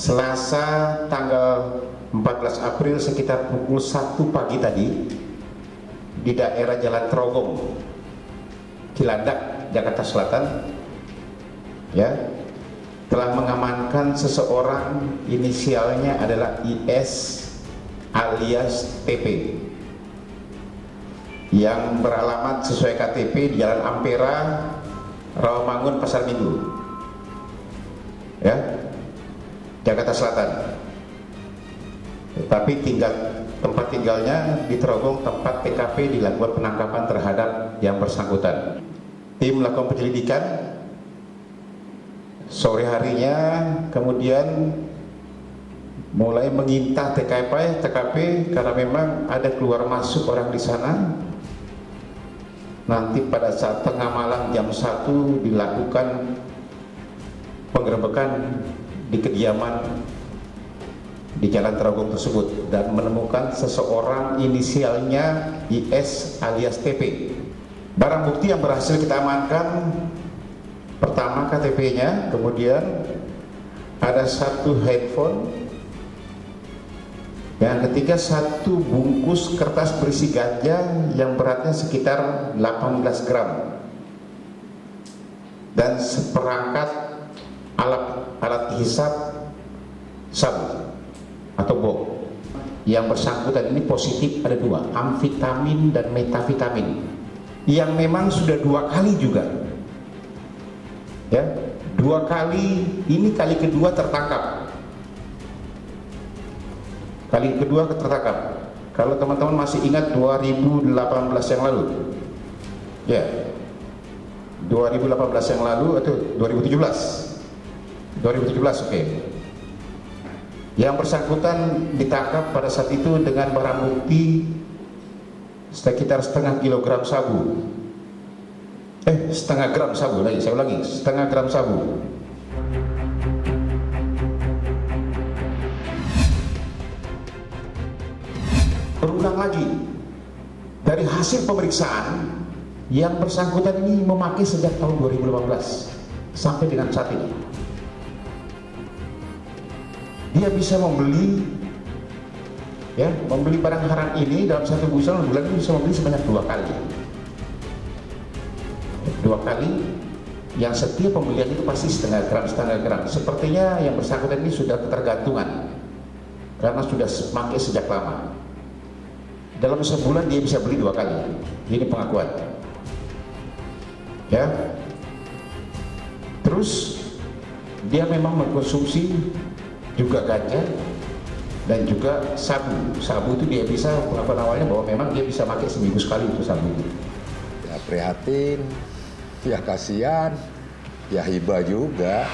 Selasa tanggal 14 April sekitar pukul 1 pagi tadi di daerah Jalan Trogong, Cilandak, Jakarta Selatan, ya, telah mengamankan seseorang inisialnya adalah IS alias TP yang beralamat sesuai KTP di Jalan Ampera, Rawamangun, Pasar Minggu, ya, Jakarta Selatan. Tapi tempat tinggalnya di Trogong, tempat TKP dilakukan penangkapan terhadap yang bersangkutan. Tim melakukan penyelidikan sore harinya, kemudian mulai mengintai TKP karena memang ada keluar masuk orang di sana. Nanti pada saat tengah malam jam 1 dilakukan penggerebekan di kediaman di Jalan Trogong tersebut dan menemukan seseorang inisialnya IS alias TP. Barang bukti yang berhasil kita amankan, pertama KTP-nya, kemudian ada 1 handphone, yang ketiga 1 bungkus kertas berisi ganja yang beratnya sekitar 18 gram dan seperangkat alat hisap sabu atau bom. Yang bersangkutan ini positif ada 2, amfetamin dan metavitamin, yang memang sudah 2 kali juga, ya, 2 kali. Ini kali kedua tertangkap. Kali kedua tertangkap. Kalau teman-teman masih ingat 2018 yang lalu, ya, 2018 yang lalu atau 2017, oke. Yang bersangkutan ditangkap pada saat itu dengan barang bukti sekitar setengah kilogram sabu. Setengah gram sabu lagi, saya ulangi, setengah gram sabu. Berulang lagi, dari hasil pemeriksaan, yang bersangkutan ini memakai sejak tahun 2018 sampai dengan saat ini. Dia bisa membeli, ya, membeli barang haram ini dalam 1 bulan ini bisa membeli sebanyak 2 kali. 2 kali, yang setiap pembelian itu pasti setengah gram. Sepertinya yang bersangkutan ini sudah ketergantungan karena sudah memakai sejak lama. Dalam sebulan dia bisa beli 2 kali. Ini pengakuan, ya. Terus dia memang mengkonsumsi juga ganja dan juga sabu. Sabu itu dia bisa, awalnya bahwa memang dia bisa pakai seminggu sekali itu sabu itu. Ya prihatin, ya kasihan, ya hibah juga.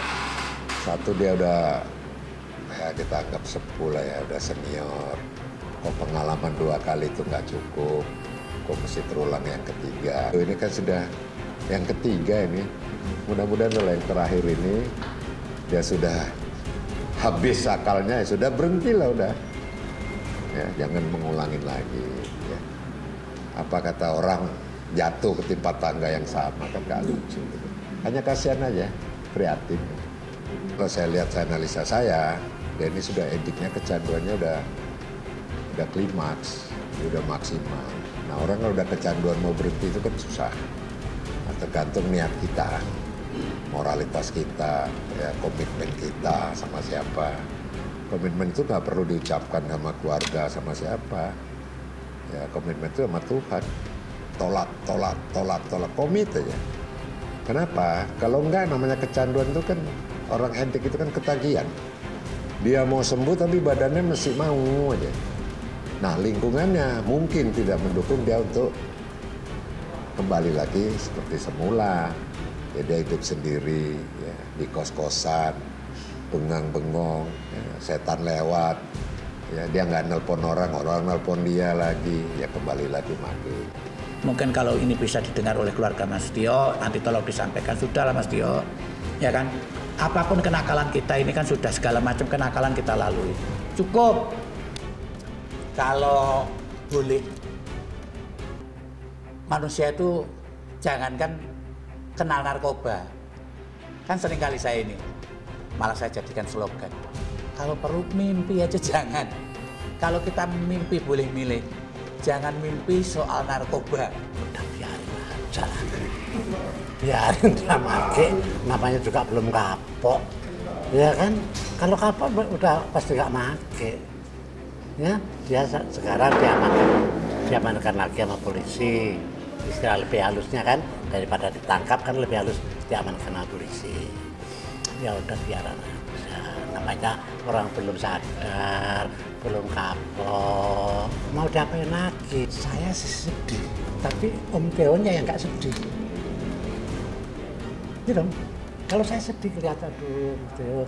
Satu dia udah, ya kita anggap sepuh lah ya, udah senior. Kok pengalaman 2 kali itu nggak cukup, kok mesti terulang yang ketiga. Ini kan sudah yang ketiga ini, mudah-mudahan kalau yang terakhir ini dia sudah habis akalnya, ya sudah, berhentilah udah, ya, jangan mengulangin lagi, ya. Apa kata orang, jatuh ketimpa tangga yang sama kan gak lucu gitu. Hanya kasihan aja, prihatin. Kalau saya lihat, saya analisa saya, dia ini sudah endingnya, kecanduannya udah klimaks, udah maksimal. Nah, orang kalau udah kecanduan mau berhenti itu kan susah. Nah, tergantung niat kita, moralitas kita, ya, komitmen kita sama siapa. Komitmen itu nggak perlu diucapkan sama keluarga, sama siapa. Ya, komitmen itu sama Tuhan. Tolak, komit aja. Kenapa? Kalau enggak, namanya kecanduan itu kan, orang edik itu kan ketagihan. Dia mau sembuh tapi badannya masih mau aja. Nah, lingkungannya mungkin tidak mendukung dia untuk kembali lagi seperti semula. Ya, dia hidup sendiri, ya, di kos-kosan, bengang-bengong, ya, setan lewat, ya, dia nggak nelpon orang nelpon dia lagi, ya kembali lagi mati. Mungkin kalau ini bisa didengar oleh keluarga Mas Tio, nanti tolong disampaikan, sudahlah Mas Tio, ya kan, apapun kenakalan kita ini kan sudah segala macam kenakalan kita lalui, cukup. Kalau boleh, manusia itu jangankan kenal narkoba, kan seringkali saya ini malah saya jadikan slogan, Kalau perlu mimpi aja jangan. Kalau kita mimpi boleh milih, jangan mimpi soal narkoba. Udah biarin aja lah. Biarin dia pakai, namanya juga belum kapok. Ya kan, kalau kapok udah pasti gak make. Ya, dia sekarang diamankan lagi sama polisi. Istilah lebih halusnya kan, daripada ditangkap kan lebih halus diamankan sama polisi. Ya udah biarin aja. Namanya orang belum sadar, belum kapok. Mau diapain lagi? Saya sih sedih, tapi Om Teo-nya yang gak sedih. Gitu. Kalau saya sedih kelihatan tuh,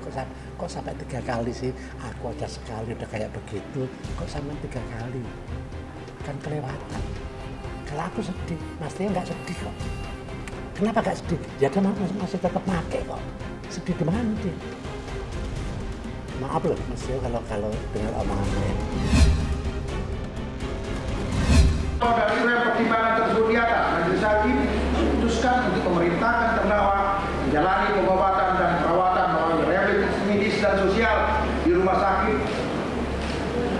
kok sampai 3 kali sih? Aku aja sekali udah kayak begitu, kok sampai 3 kali? Kan kelewatan. Kalau aku sedih, Mas Teo nggak sedih kok. Kenapa nggak sedih? Ya dia masih tetap pakai kok. Sedih di mana dia? Maaf loh Mas Teo kalau dengar omongan saya. Dari pertimbangan tersebut di atas, majelis hakim memutuskan untuk memerintahkan terdakwa menjalani pengobatan dan perawatan melalui rehabilitasi medis dan sosial di rumah sakit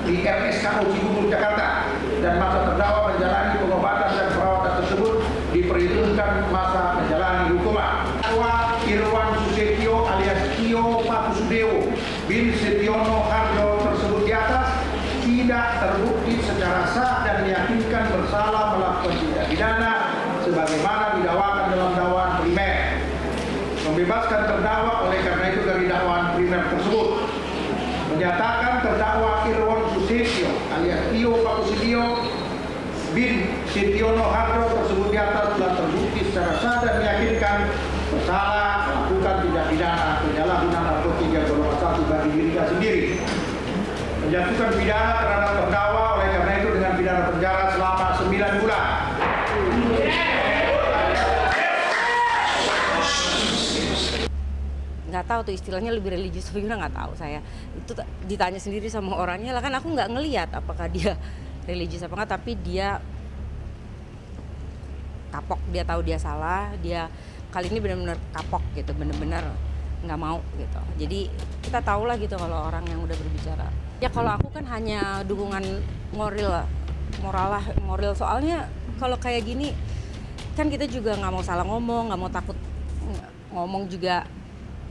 di RSKO Cibubur, Jakarta, dan masa terdakwa menjalani pengobatan dan perawatan tersebut diperhitungkan masa menjalani hukuman. Terdakwa Irwan Susetio alias Tio Pakusudeo bin Setiono Harjo tersebut di atas tidak terbukti secara sah dan meyakinkan bersalah melakukan tindak pidana sebagaimana didakwakan dalam dakwaan primer. Membebaskan terdakwa oleh karena itu dari dakwaan primer tersebut. Menyatakan terdakwa Irwan Susetio alias Tio Pakusudeo bin Setiono Harjo tersebut di atas telah terbukti secara sah dan meyakinkan bersalah melakukan tindak pidana penyalahgunaan narkotika golongan 1 bagi dirinya sendiri. Menjatuhkan pidana terhadap terdakwa oleh karena itu dengan pidana penjara selama 9 bulan. Nggak tahu tuh istilahnya lebih religius apa gimana, nggak tahu saya. Itu ditanya sendiri sama orangnya lah, kan aku nggak ngelihat apakah dia religius apa nggak, tapi dia kapok, dia tahu dia salah, dia kali ini benar-benar kapok gitu, benar-benar nggak mau gitu. Jadi kita tahu lah gitu kalau orang yang udah berbicara. Ya kalau aku kan hanya dukungan moral soalnya kalau kayak gini kan kita juga nggak mau salah ngomong, nggak mau takut ngomong juga,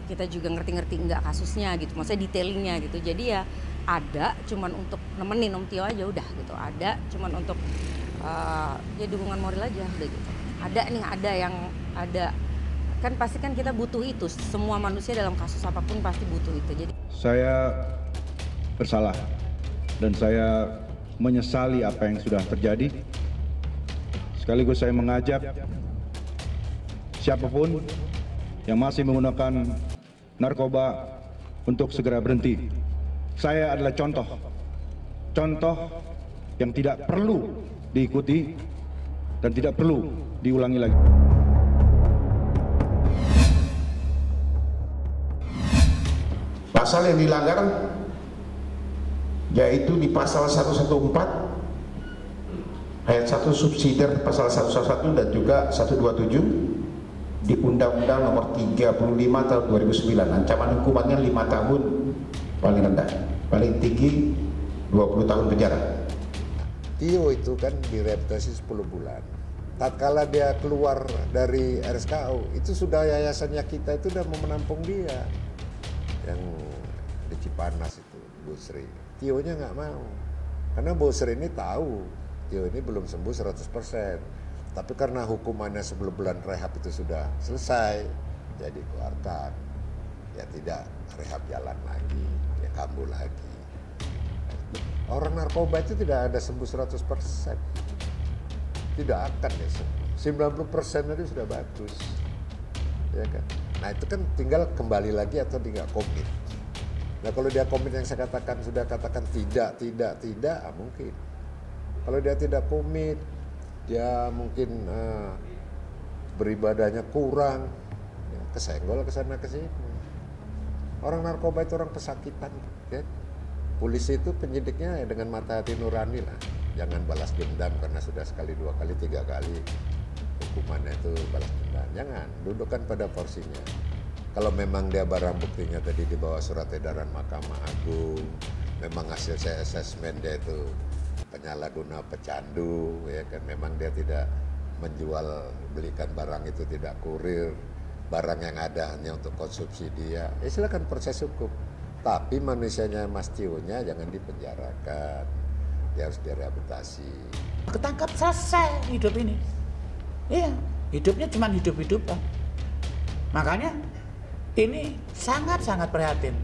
kita juga ngerti nggak kasusnya gitu, maksudnya detailingnya gitu. Jadi ya ada cuman untuk nemenin Om Tio aja udah gitu, ada cuman untuk ya dukungan moral aja udah gitu. Ada yang ada kan pasti kan kita butuh itu, semua manusia dalam kasus apapun pasti butuh itu. Jadi saya bersalah dan saya menyesali apa yang sudah terjadi. Sekaligus saya mengajak siapapun yang masih menggunakan narkoba untuk segera berhenti. Saya adalah contoh yang tidak perlu diikuti dan tidak perlu diulangi lagi. Pasal yang dilanggar yaitu di pasal 114 ayat 1 subsidiar pasal 111 dan juga 127 di Undang-Undang Nomor 35 Tahun 2009. Ancaman hukumannya 5 tahun paling rendah, paling tinggi 20 tahun penjara. Tio itu kan direhabilitasi 10 bulan. Tatkala dia keluar dari RSKO, itu sudah yayasannya kita itu udah mau menampung dia. Yang di Cipanas itu, Bu Sri. Tio-nya nggak mau. Karena Bu Sri ini tahu Tio ini belum sembuh 100%. Tapi karena hukumannya 10 bulan rehab itu sudah selesai, ya dikeluarkan. Ya tidak rehab jalan lagi, ya kambuh lagi. Orang narkoba itu tidak ada sembuh 100%. Tidak akan ya sembuh. 90% itu sudah bagus. Ya kan? Nah itu kan tinggal kembali lagi atau dia nggak komit. Nah kalau dia komit yang saya katakan, sudah katakan tidak, mungkin. Kalau dia tidak komit, dia mungkin beribadahnya kurang, ya, kesenggol kesana kesini. Orang narkoba itu orang pesakitan, ya. Polisi itu penyidiknya ya dengan mata hati nurani lah. Jangan balas dendam karena sudah sekali, 2 kali, 3 kali hukumannya itu balas dendam. Jangan, dudukkan pada porsinya. Kalau memang dia barang buktinya tadi di bawah surat edaran Mahkamah Agung, memang hasil saya asesmen dia itu penyalahguna pecandu, ya kan, memang dia tidak menjual belikan barang itu, tidak kurir, barang yang ada hanya untuk konsumsi dia, ya silakan proses hukum. Tapi manusianya Mas Tio-nya jangan dipenjarakan, dia harus direhabilitasi. Ketangkap selesai hidup ini. Iya, hidupnya cuma hidup-hidupan. Makanya ini sangat-sangat prihatin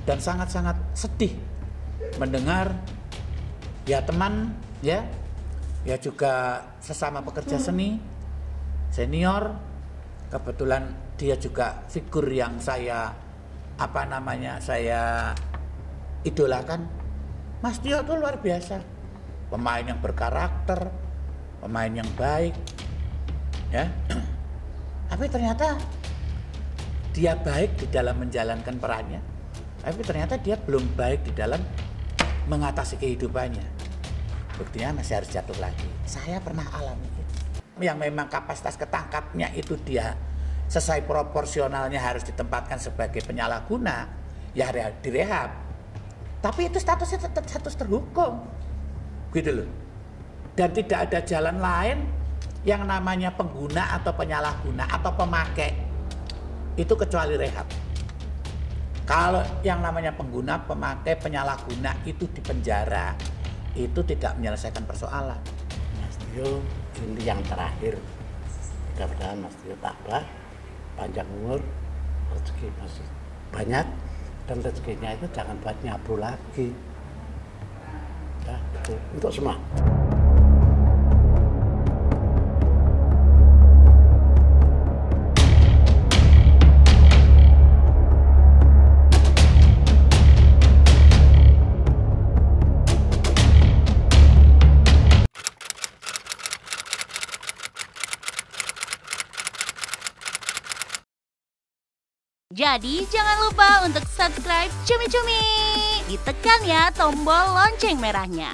dan sangat-sangat sedih mendengar ya teman ya juga sesama pekerja seni senior, kebetulan dia juga figur yang saya saya idolakan. Mas Tio tuh luar biasa, pemain yang berkarakter, pemain yang baik ya. Tapi ternyata dia baik di dalam menjalankan perannya, tapi ternyata dia belum baik di dalam mengatasi kehidupannya. Buktinya masih harus jatuh lagi. Saya pernah alami itu. Yang memang kapasitas ketangkapnya itu dia sesuai proporsionalnya harus ditempatkan sebagai penyalahguna, ya direhab. Tapi itu statusnya tetap status terhukum, gitu loh. Dan tidak ada jalan lain yang namanya pengguna atau penyalahguna atau pemakai itu kecuali rehab. Kalau yang namanya pengguna, pemakai, penyalahguna itu di penjara, itu tidak menyelesaikan persoalan. Mas Tio, ini yang terakhir, mudah-mudahan Mas Tio tabah, panjang umur, rezeki masih banyak, dan rezekinya itu jangan buat nyabu lagi. Ya, itu untuk semua. Jadi jangan lupa untuk subscribe Cumi Cumi. Ditekan ya tombol lonceng merahnya.